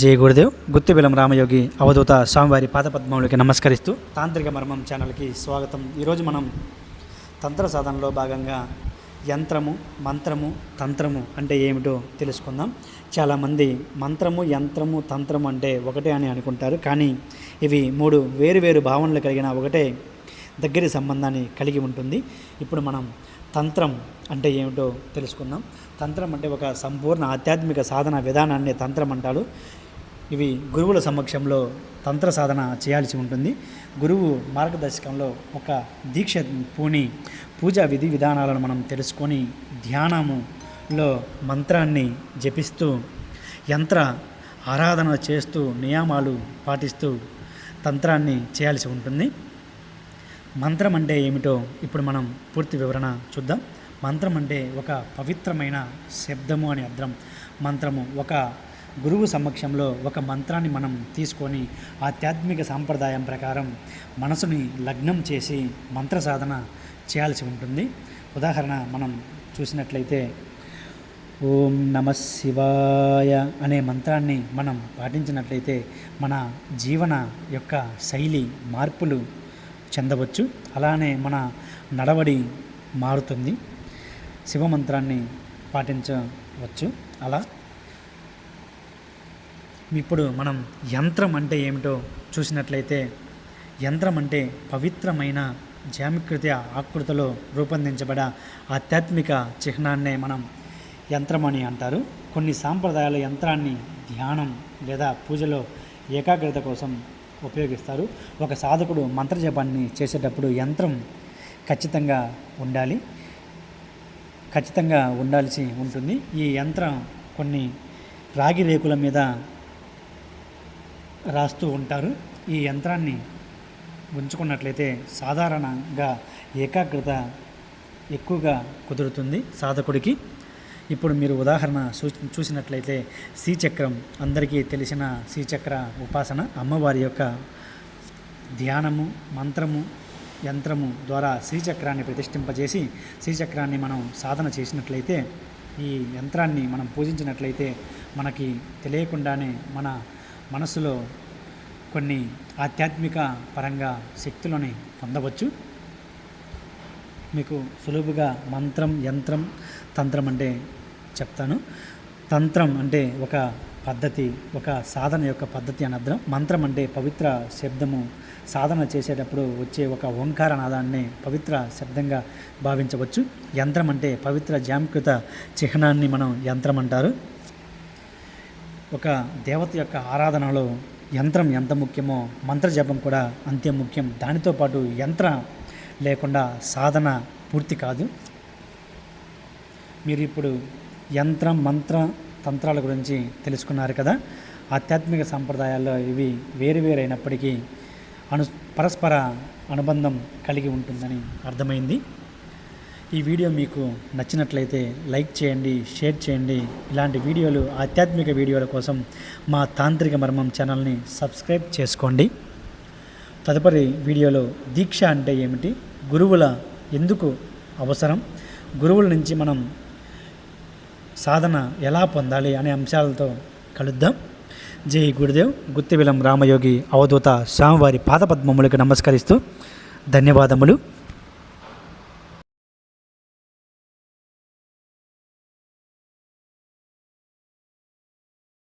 జయ గురుదేవ్ గుత్తిబెలం రామయోగి అవధూత స్వామివారి పాదపద్మములకి నమస్కరిస్తూ తాంత్రిక మర్మం ఛానల్కి స్వాగతం. ఈరోజు మనం తంత్ర సాధనలో భాగంగా యంత్రము, మంత్రము, తంత్రము అంటే ఏమిటో తెలుసుకుందాం. చాలామంది మంత్రము, యంత్రము, తంత్రము అంటే ఒకటే అని అనుకుంటారు. కానీ ఇవి మూడు వేరు భావనలు కలిగిన ఒకటే దగ్గరి సంబంధాన్ని కలిగి ఉంటుంది. ఇప్పుడు మనం తంత్రం అంటే ఏమిటో తెలుసుకుందాం. తంత్రం అంటే ఒక సంపూర్ణ ఆధ్యాత్మిక సాధన విధానాన్ని తంత్రం అంటారు. ఇవి గురువుల సమక్షంలో తంత్ర సాధన చేయాల్సి ఉంటుంది. గురువు మార్గదర్శకంలో ఒక దీక్ష పూని పూజా విధి విధానాలను మనం తెలుసుకొని ధ్యానములో మంత్రాన్ని జపిస్తూ యంత్ర ఆరాధన చేస్తూ నియమాలు పాటిస్తూ తంత్రాన్ని చేయాల్సి ఉంటుంది. మంత్రం అంటే ఏమిటో ఇప్పుడు మనం పూర్తి వివరణ చూద్దాం. మంత్రం అంటే ఒక పవిత్రమైన శబ్దము అని అర్థం. మంత్రము ఒక గురువు సమక్షంలో ఒక మంత్రాన్ని మనం తీసుకొని ఆధ్యాత్మిక సాంప్రదాయం ప్రకారం మనసుని లగ్నం చేసి మంత్ర సాధన చేయాల్సి ఉంటుంది. ఉదాహరణ మనం చూసినట్లయితే ఓం నమః శివాయ అనే మంత్రాన్ని మనం పాటించినట్లయితే మన జీవన యొక్క శైలి మార్పులు చెందవచ్చు. అలానే మన నడవడి మారుతుంది. శివమంత్రాన్ని పాటించవచ్చు. అలా ఇప్పుడు మనం యంత్రం అంటే ఏమిటో చూసినట్లయితే యంత్రం అంటే పవిత్రమైన జ్యామికృతి ఆకృతిలో రూపొందించబడ ఆధ్యాత్మిక చిహ్నాన్నే మనం యంత్రం అని అంటారు. కొన్ని సాంప్రదాయాల యంత్రాన్ని ధ్యానం లేదా పూజలో ఏకాగ్రత కోసం ఉపయోగిస్తారు. ఒక సాధకుడు మంత్రజపాన్ని చేసేటప్పుడు యంత్రం ఖచ్చితంగా ఉండాల్సి ఉంటుంది. ఈ యంత్రం కొన్ని రాగి రేకుల మీద రాస్తూ ఉంటారు. ఈ యంత్రాన్ని ఉంచుకున్నట్లయితే సాధారణంగా ఏకాగ్రత ఎక్కువగా కుదురుతుంది సాధకుడికి. ఇప్పుడు మీరు ఉదాహరణ చూసినట్లయితే శ్రీచక్రం, అందరికీ తెలిసిన శ్రీచక్ర ఉపాసన, అమ్మవారి యొక్క ధ్యానము, మంత్రము, యంత్రము ద్వారా శ్రీచక్రాన్ని ప్రతిష్ఠింపజేసి శ్రీచక్రాన్ని మనం సాధన చేసినట్లయితే, ఈ యంత్రాన్ని మనం పూజించినట్లయితే మనకి తెలియకుండానే మన మనసులో కొన్ని ఆధ్యాత్మిక పరంగా శక్తులని పొందవచ్చు. మీకు సులువుగా మంత్రం, యంత్రం, తంత్రం అంటే చెప్తాను. తంత్రం అంటే ఒక పద్ధతి, ఒక సాధన యొక్క పద్ధతి అని అర్థం. మంత్రం అంటే పవిత్ర శబ్దము, సాధన చేసేటప్పుడు వచ్చే ఒక ఓంకార నాదాన్ని పవిత్ర శబ్దంగా భావించవచ్చు. యంత్రం అంటే పవిత్ర జ్యామికృత చిహ్నాన్ని మనం యంత్రం అంటారు. ఒక దేవత యొక్క ఆరాధనలో యంత్రం ఎంత ముఖ్యమో మంత్రజపం కూడా అంతే ముఖ్యం. దానితో పాటు యంత్రం లేకుండా సాధన పూర్తి కాదు. మీరు ఇప్పుడు యంత్రం, మంత్ర, తంత్రాల గురించి తెలుసుకున్నారు కదా. ఆధ్యాత్మిక సంప్రదాయాల్లో ఇవి వేరైనప్పటికీ పరస్పర అనుబంధం కలిగి ఉంటుందని అర్థమైంది. ఈ వీడియో మీకు నచ్చినట్లయితే లైక్ చేయండి, షేర్ చేయండి. ఇలాంటి వీడియోలు, ఆధ్యాత్మిక వీడియోల కోసం మా తాంత్రిక మర్మం ఛానల్ని సబ్స్క్రైబ్ చేసుకోండి. తదుపరి వీడియోలో దీక్ష అంటే ఏమిటి, గురువుల ఎందుకు అవసరం, గురువుల నుంచి మనం సాధన ఎలా పొందాలి అనే అంశాలతో కలుద్దాం. జై గురుదేవ్ గుత్తిబెలం రామయోగి అవధూత స్వామివారి పాదపద్మములకు నమస్కరిస్తూ ధన్యవాదములు.